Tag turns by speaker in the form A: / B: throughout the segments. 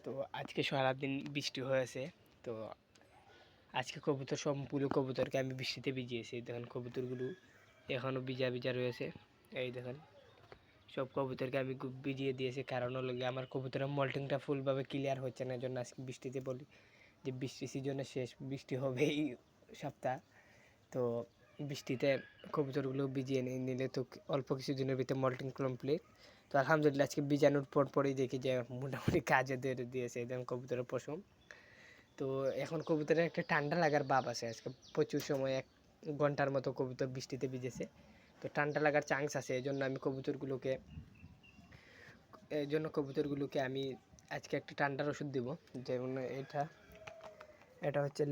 A: তো আজকে সারাদিন বৃষ্টি হয়েছে। তো আজকে কবুতর সবগুলো কবুতরকে আমি বৃষ্টিতে ভিজিয়েছি। দেখেন কবুতরগুলো এখনও ভিজা ভিজা রয়েছে। এই দেখেন সব কবুতরকে আমি ভিজিয়ে দিয়েছি, কারণ হলো আমার কবুতরের মল্টিংটা ফুলভাবে ক্লিয়ার হচ্ছে না, জন্য আজকে বৃষ্টিতে বলি যে বৃষ্টি সিজনের শেষ বৃষ্টি হবে এই সপ্তাহ। তো বৃষ্টিতে কবুতরগুলো ভিজিয়ে নিলে তো অল্প কিছু দিনের ভিতরে মল্টিং কমপ্লিট। তো আলহামদুলিল্লাহ আজকে বীজাণুর পরই দেখি যে মোটামুটি কাজে দিয়েছে একদম কবুতরের পশম। তো এখন কবুতরের একটা ঠান্ডা লাগার ভাব আছে। আজকে প্রচুর সময় 1 ঘন্টার মতো কবুতর বৃষ্টিতে ভিজেছে। তো ঠান্ডা লাগার চান্স আছে, এই জন্য আমি আজকে একটা ঠান্ডার ওষুধ দিব। যেমন এটা হচ্ছে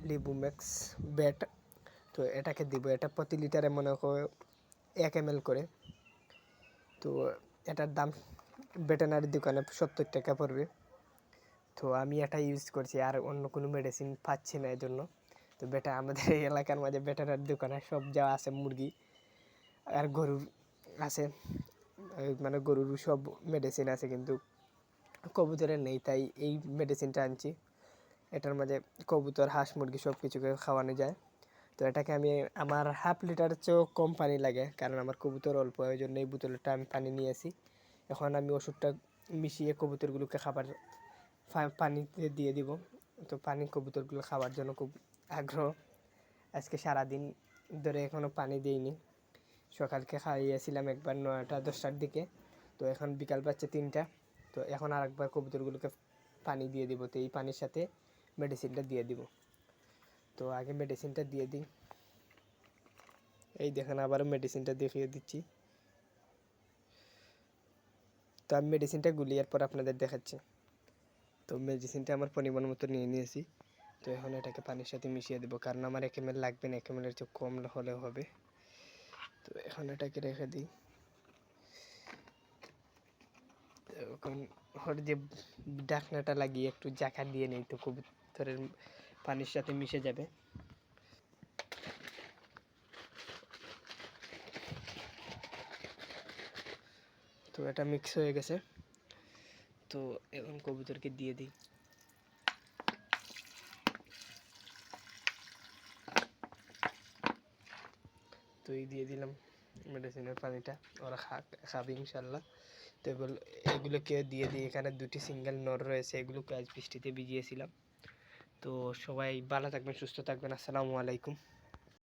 A: লিবুম্যাক্স ব্যাট। তো এটাকে দিব, এটা প্রতি লিটারে মনে করো 1 ml করে। তো এটার দাম ভেটেরিনারি দোকানে 70 টাকা পড়বে। তো আমি এটা ইউজ করছি, আর অন্য কোনো মেডিসিন পাচ্ছি না, এই জন্য। তো আমাদের এই এলাকার মাঝে ভেটেরিনারি দোকানে সব যা আছে, মুরগি আর গরুর আছে, মানে গরুর সব মেডিসিন আছে, কিন্তু কবুতরের নেই, তাই এই মেডিসিনটা আনছি। এটার মাঝে কবুতর, হাঁস, মুরগি সব কিছুকে খাওয়ানো যায়। তো এটাকে আমি আমার 1/2 লিটারের চেয়েও কম পানি লাগে, কারণ আমার কবুতর অল্প, ওই জন্য এই বোতলটা আমি পানি নিয়েছি। এখন আমি ওষুধটা মিশিয়ে কবুতরগুলোকে পানিতে দিয়ে দিব। তো পানি কবুতরগুলো খাওয়ার জন্য খুব আগ্রহ। আজকে সারাদিন ধরে এখনও পানি দিইনি। সকালকে খাইয়েছিলাম একবার 9টা-10টার দিকে। তো এখন বিকাল বাজছে 3টা। তো এখন আরেকবার কবুতরগুলোকে পানি দিয়ে দিব। তো এই পানির সাথে মেডিসিনটা দিয়ে দিব। তো আগে মেডিসিনটা দিয়ে দিই। এই দেখেন আবারও মেডিসিনটা দেখিয়ে দিচ্ছি। তো আমি মেডিসিনটা গুলিয়ার পর আপনাদের দেখাচ্ছি। তো মেডিসিনটা আমার পরিমাণ মতো নিয়ে নিয়েছি। তো এখন এটাকে পানির সাথে মিশিয়ে দেবো, কারণ আমার 1 ml লাগবে না, 1 ml এর চেয়ে কম হলেও হবে। তো এখন এটাকে রেখে দিই। এখন ওর যে ঢাকনাটা লাগিয়ে একটু জাকা দিয়ে নেই, তো কবুতরের পানির সাথে মিশে যাবে। তো এটা মিক্স হয়ে গেছে। তো এখন কবুতরকে দিয়ে দিই। তো এই দিয়ে দিলাম মেডিসিনের পানিটা, ওরা খাবে ইনশাল্লাহ। তো এগুলোকে দিয়ে দিই। এখানে 2টি সিঙ্গেল নর রয়েছে, এগুলোকে আজ বৃষ্টিতে ভিজিয়েছিলাম। তো সবাই ভালো থাকবেন, সুস্থ থাকবেন। আসসালামু আলাইকুম।